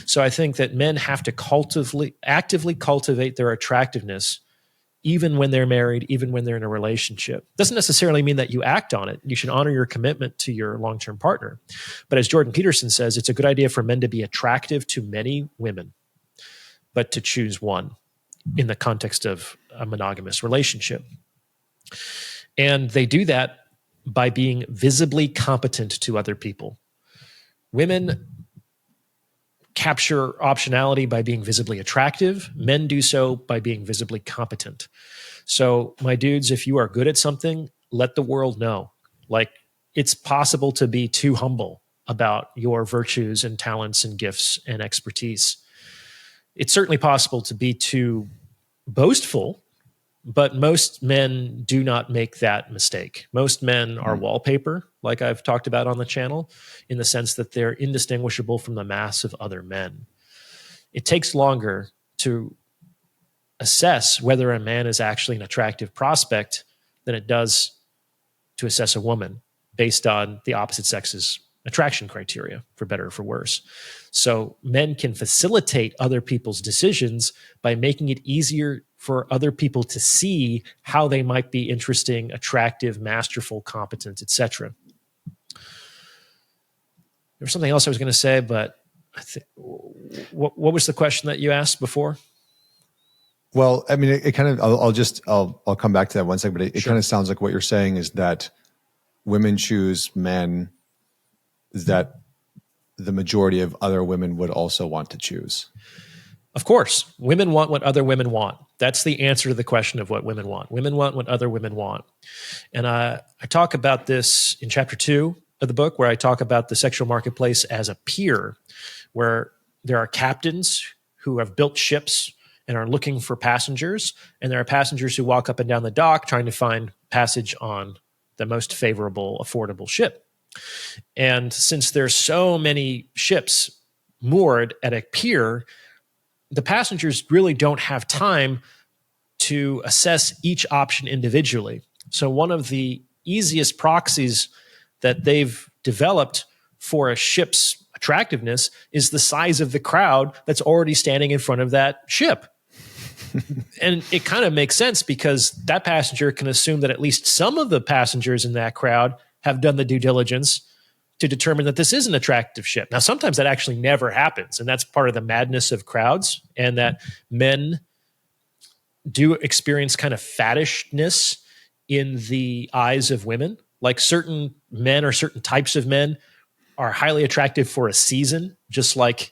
B: So I think that men have to actively cultivate their attractiveness, even when they're married, even when they're in a relationship. Doesn't necessarily mean that you act on it. You should honor your commitment to your long-term partner. But as Jordan Peterson says, it's a good idea for men to be attractive to many women, but to choose one in the context of a monogamous relationship. And they do that by being visibly competent to other people. Women capture optionality by being visibly attractive. Men do so by being visibly competent. So, my dudes, if you are good at something, let the world know. Like, it's possible to be too humble about your virtues and talents and gifts and expertise. It's certainly possible to be too boastful, but most men do not make that mistake. Most men are wallpaper, like I've talked about on the channel, in the sense that they're indistinguishable from the mass of other men. It takes longer to assess whether a man is actually an attractive prospect than it does to assess a woman based on the opposite sex's attraction criteria, for better or for worse. So men can facilitate other people's decisions by making it easier for other people to see how they might be interesting, attractive, masterful, competent, etc. There was something else I was going to say, but what was the question that you asked before?
A: Well, I mean, it kind of, I'll come back to that one second, but it
B: Sure.
A: kind of sounds like what you're saying is that women choose men that the majority of other women would also want to choose.
B: Of course, women want what other women want. That's the answer to the question of what women want. Women want what other women want. And I talk about this in chapter 2 of the book, where I talk about the sexual marketplace as a pier, where there are captains who have built ships and are looking for passengers, and there are passengers who walk up and down the dock trying to find passage on the most favorable, affordable ship. And since there's so many ships moored at a pier, the passengers really don't have time to assess each option individually. So one of the easiest proxies that they've developed for a ship's attractiveness is the size of the crowd that's already standing in front of that ship. And it kind of makes sense, because that passenger can assume that at least some of the passengers in that crowd have done the due diligence to determine that this is an attractive ship. Now, sometimes that actually never happens, and that's part of the madness of crowds, and that men do experience kind of faddishness in the eyes of women. Like certain men or certain types of men are highly attractive for a season, just like,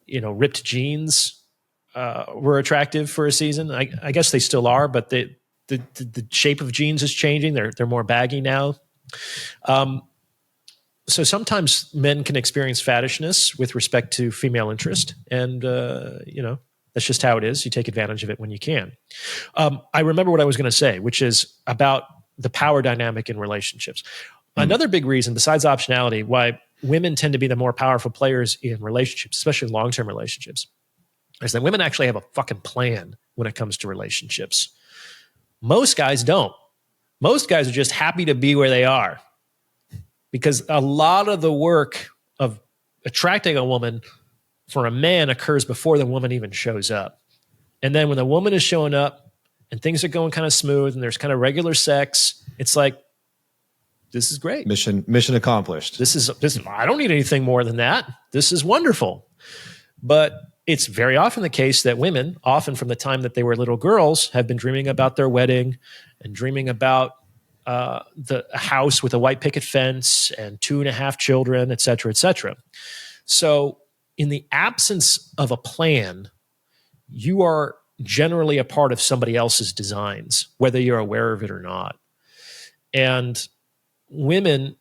B: ripped jeans were attractive for a season. I guess they still are, but the shape of jeans is changing. They're more baggy now. So sometimes men can experience faddishness with respect to female interest. And, that's just how it is. You take advantage of it when you can. I remember what I was going to say, which is about the power dynamic in relationships. Another big reason, besides optionality, why women tend to be the more powerful players in relationships, especially long-term relationships, is that women actually have a fucking plan when it comes to relationships. Most guys don't. Most guys are just happy to be where they are, because a lot of the work of attracting a woman for a man occurs before the woman even shows up. And then when the woman is showing up and things are going kind of smooth and there's kind of regular sex, it's like, this is great.
A: Mission accomplished.
B: This I don't need anything more than that. This is wonderful. But it's very often the case that women, often from the time that they were little girls, have been dreaming about their wedding and dreaming about the house with a white picket fence and 2.5 children, et cetera, et cetera. So in the absence of a plan, you are generally a part of somebody else's designs, whether you're aware of it or not. And women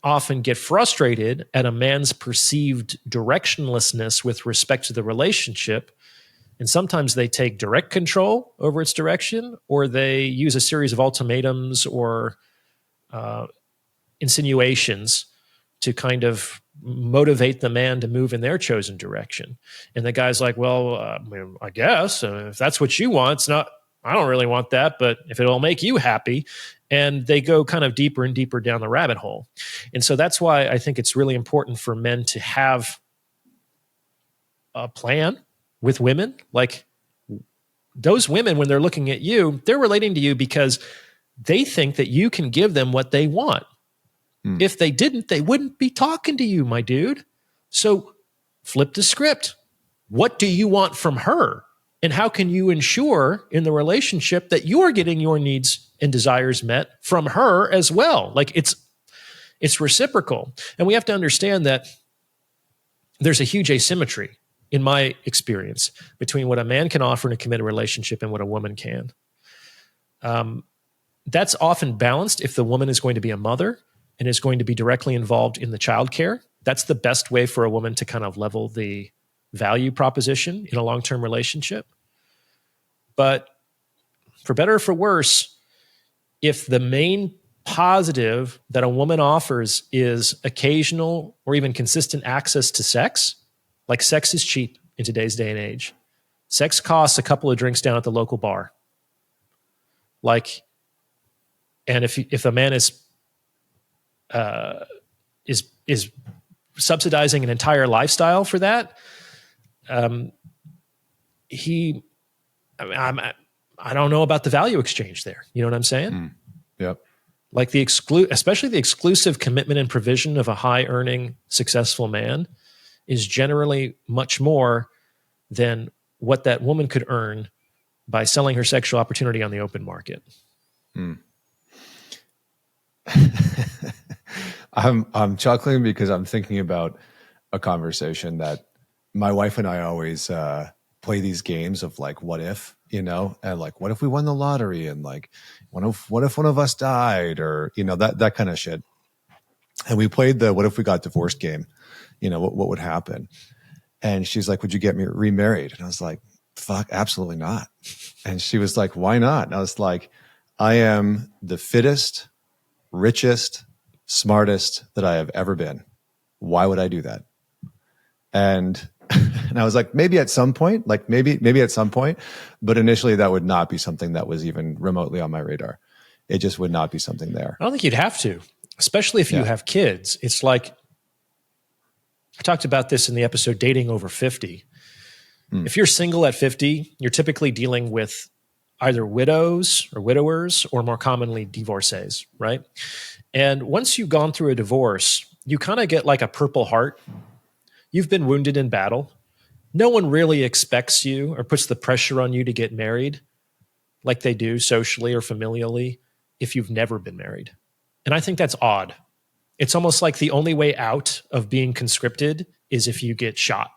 B: often get frustrated at a man's perceived directionlessness with respect to the relationship. And sometimes they take direct control over its direction, or they use a series of ultimatums or insinuations to kind of motivate the man to move in their chosen direction. And the guy's like, well, I guess if that's what you want, it's not, I don't really want that, but if it'll make you happy. And they go kind of deeper and deeper down the rabbit hole. And so that's why I think it's really important for men to have a plan with women. Like, those women, when they're looking at you, they're relating to you because they think that you can give them what they want. If they didn't, they wouldn't be talking to you, my dude. So flip the script. What do you want from her? And how can you ensure in the relationship that you're getting your needs and desires met from her as well? Like, it's reciprocal. And we have to understand that there's a huge asymmetry, in my experience, between what a man can offer in a committed relationship and what a woman can. That's often balanced if the woman is going to be a mother and is going to be directly involved in the childcare. That's the best way for a woman to kind of level the value proposition in a long-term relationship. But for better or for worse, if the main positive that a woman offers is occasional or even consistent access to sex, like, sex is cheap in today's day and age. Sex costs a couple of drinks down at the local bar. Like, and if a man is subsidizing an entire lifestyle for that, I don't know about the value exchange there. You know what I'm saying?
A: Yep.
B: Like, especially the exclusive commitment and provision of a high-earning, successful man is generally much more than what that woman could earn by selling her sexual opportunity on the open market.
A: I'm chuckling because I'm thinking about a conversation that my wife and I always play these games of, like, what if, and like, what if we won the lottery, and like, what if one of us died, or that kind of shit. And we played the what if we got divorced game. What would happen? And she's like, would you get me remarried? And I was like, fuck, absolutely not. And she was like, why not? And I was like, I am the fittest, richest, smartest that I have ever been. Why would I do that? And I was like, maybe at some point, maybe at some point, but initially that would not be something that was even remotely on my radar. It just would not be something there.
B: I don't think you'd have to, especially if you have kids. It's like, I talked about this in the episode Dating Over 50. If you're single at 50, you're typically dealing with either widows or widowers, or more commonly divorcees, right? And once you've gone through a divorce, you kind of get like a Purple Heart. You've been wounded in battle. No one really expects you or puts the pressure on you to get married like they do socially or familially if you've never been married. And I think that's odd. It's almost like the only way out of being conscripted is if you get shot.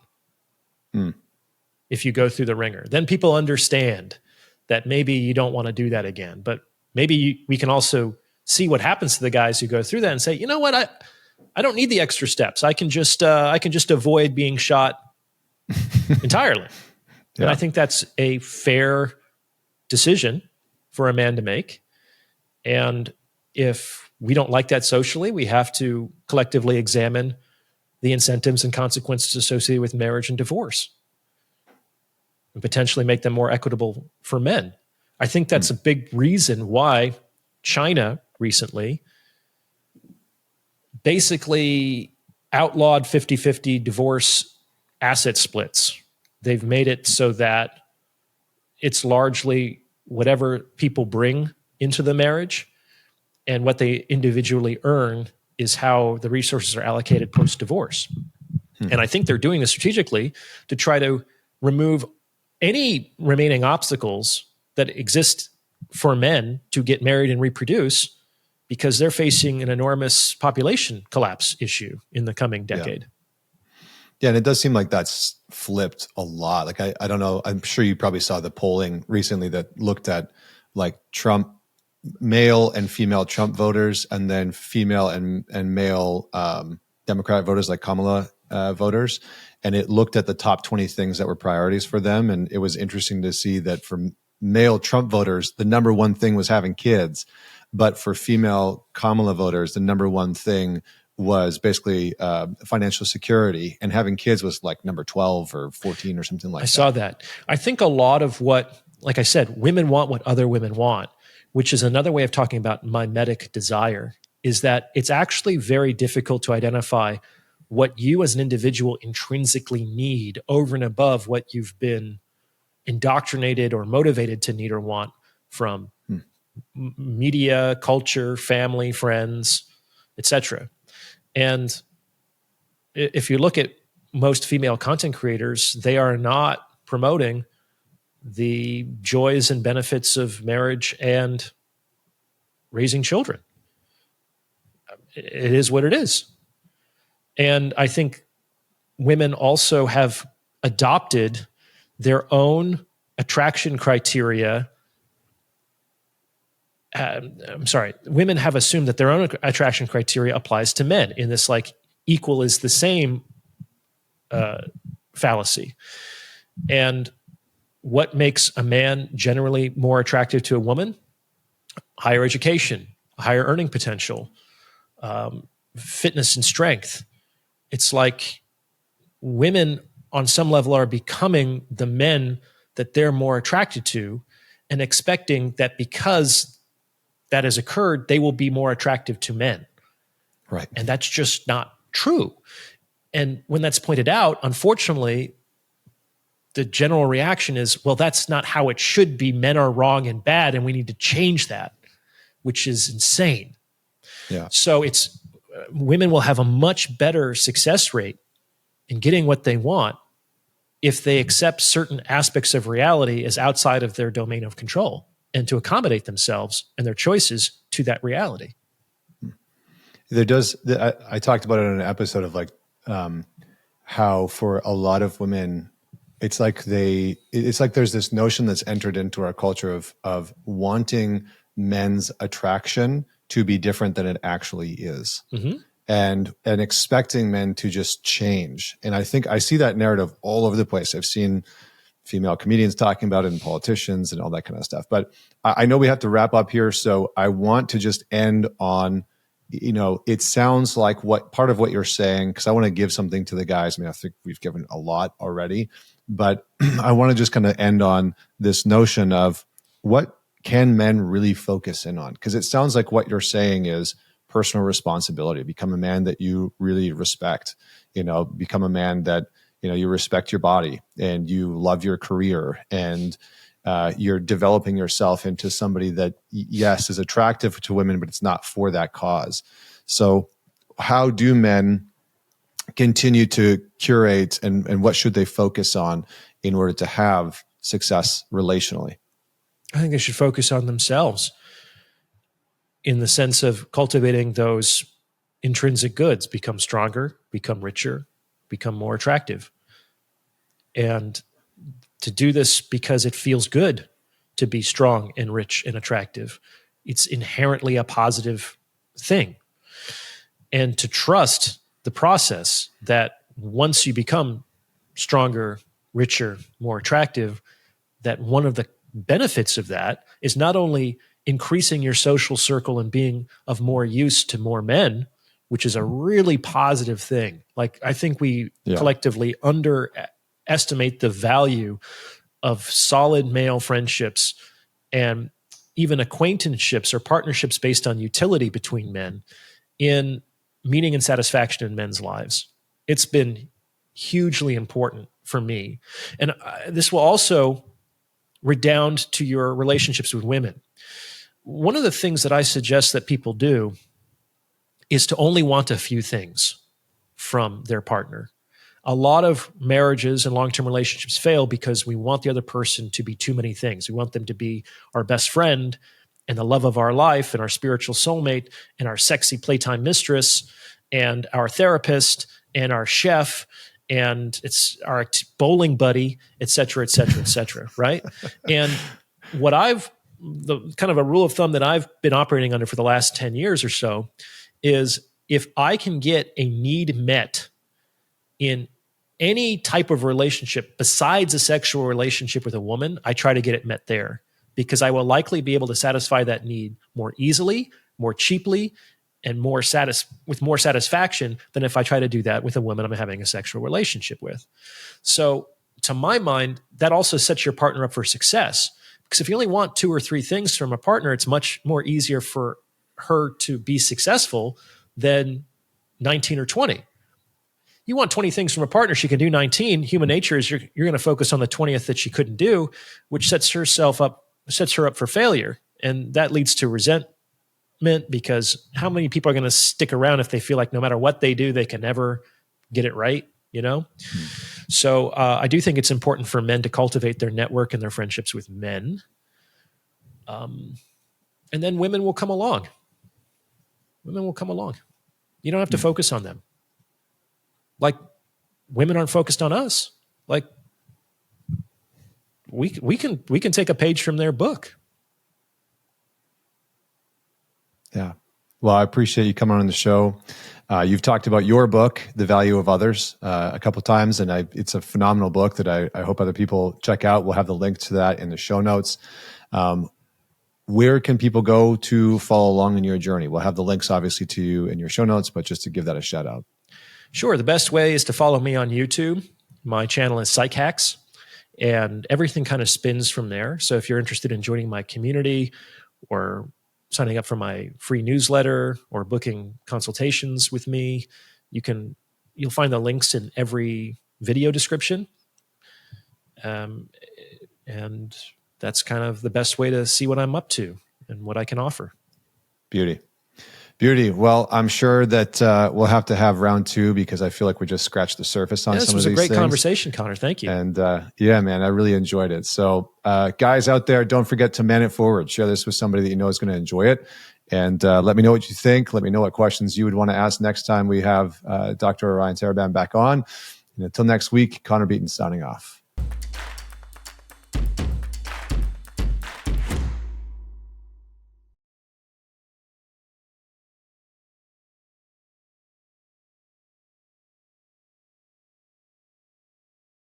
B: If you go through the ringer, then people understand that maybe you don't want to do that again. But maybe we can also see what happens to the guys who go through that and say, you know what, I don't need the extra steps. I can just avoid being shot entirely.
A: Yeah.
B: And I think that's a fair decision for a man to make. And if we don't like that socially, we have to collectively examine the incentives and consequences associated with marriage and divorce and potentially make them more equitable for men. I think that's a big reason why China recently basically outlawed 50-50 divorce asset splits. They've made it so that it's largely whatever people bring into the marriage, and what they individually earn is how the resources are allocated post-divorce. And I think they're doing this strategically to try to remove any remaining obstacles that exist for men to get married and reproduce, because they're facing an enormous population collapse issue in the coming decade.
A: Yeah, and it does seem like that's flipped a lot. Like, I don't know, I'm sure you probably saw the polling recently that looked at like Trump, male and female Trump voters, and then female and male Democrat voters like Kamala voters. And it looked at the top 20 things that were priorities for them. And it was interesting to see that for male Trump voters, the number one thing was having kids. But for female Kamala voters, the number one thing was basically financial security, and having kids was like number 12 or 14 or something like that.
B: I saw that. I think a lot of what, like I said, women want what other women want, which is another way of talking about mimetic desire, is that it's actually very difficult to identify what you as an individual intrinsically need over and above what you've been indoctrinated or motivated to need or want from media, culture, family, friends, etc. And if you look at most female content creators, they are not promoting the joys and benefits of marriage and raising children. It is what it is. And I think women also have adopted their own attraction criteria. Women have assumed that their own attraction criteria applies to men in this like equal is the same fallacy. And what makes a man generally more attractive to a woman? Higher education, higher earning potential, fitness and strength. It's like women on some level are becoming the men that they're more attracted to, and expecting that because that has occurred, they will be more attractive to men.
A: Right.
B: And that's just not true. And when that's pointed out, unfortunately, the general reaction is, well, that's not how it should be. Men are wrong and bad, and we need to change that, which is insane.
A: Yeah.
B: So it's women will have a much better success rate in getting what they want if they accept certain aspects of reality as outside of their domain of control, and to accommodate themselves and their choices to that reality.
A: I talked about it in an episode of like how for a lot of women, it's like there's this notion that's entered into our culture of wanting men's attraction to be different than it actually is. Mm-hmm. And expecting men to just change. And I think I see that narrative all over the place. I've seen female comedians talking about it and politicians and all that kind of stuff. But I know we have to wrap up here. So I want to just end on, it sounds like what part of what you're saying, because I want to give something to the guys. I mean, I think we've given a lot already, but I want to just kind of end on this notion of what can men really focus in on? Because it sounds like what you're saying is personal responsibility. Become a man that you really respect, become a man that, you respect your body and you love your career, and you're developing yourself into somebody that, yes, is attractive to women, but it's not for that cause. So how do men continue to curate, and what should they focus on in order to have success relationally?
B: I think they should focus on themselves in the sense of cultivating those intrinsic goods, become stronger, become richer, become more attractive. And to do this because it feels good to be strong and rich and attractive. It's inherently a positive thing. and to trust the process that once you become stronger, richer, more attractive, that one of the benefits of that is not only increasing your social circle and being of more use to more men, which is a really positive thing. Like, I think we collectively underestimate the value of solid male friendships and even acquaintanceships or partnerships based on utility between men in meaning and satisfaction in men's lives. It's been hugely important for me. And this will also redound to your relationships with women. One of the things that I suggest that people do is to only want a few things from their partner. A lot of marriages and long-term relationships fail because we want the other person to be too many things. We want them to be our best friend and the love of our life and our spiritual soulmate and our sexy playtime mistress and our therapist and our chef and it's our bowling buddy, et cetera, et cetera, et cetera, right? And the kind of a rule of thumb that I've been operating under for the last 10 years or so is if I can get a need met in any type of relationship besides a sexual relationship with a woman, I try to get it met there because I will likely be able to satisfy that need more easily, more cheaply, and with more satisfaction than if I try to do that with a woman I'm having a sexual relationship with. So to my mind, that also sets your partner up for success. Because if you only want 2 or 3 things from a partner, it's much more easier for her to be successful than 19 or 20. You want 20 things from a partner, she can do 19. Human nature is you're going to focus on the 20th that she couldn't do, which sets her up for failure. And that leads to resentment because how many people are going to stick around if they feel like no matter what they do, they can never get it right, you know? So I do think it's important for men to cultivate their network and their friendships with men. And then women will come along. Women will come along. You don't have to focus on them. Like, women aren't focused on us. Like, we can take a page from their book.
A: Yeah. Well, I appreciate you coming on the show. You've talked about your book, The Value of Others, a couple of times, and it's a phenomenal book that I hope other people check out. We'll have the link to that in the show notes. Where can people go to follow along in your journey? We'll have the links, obviously, to you in your show notes, but just to give that a shout out.
B: Sure. The best way is to follow me on YouTube. My channel is Psych Hacks, and everything kind of spins from there. So if you're interested in joining my community or signing up for my free newsletter or booking consultations with me, you'll find the links in every video description. And that's kind of the best way to see what I'm up to and what I can offer. Beauty.
A: Well, I'm sure that we'll have to have round 2 because I feel like we just scratched the surface on some of these things. This was a great conversation, Connor. Thank you. And yeah, man, I really enjoyed it. So guys out there, don't forget to man it forward. Share this with somebody that you know is going to enjoy it. And let me know what you think. Let me know what questions you would want to ask next time we have Dr. Orion Taraban back on. And until next week, Connor Beaton signing off.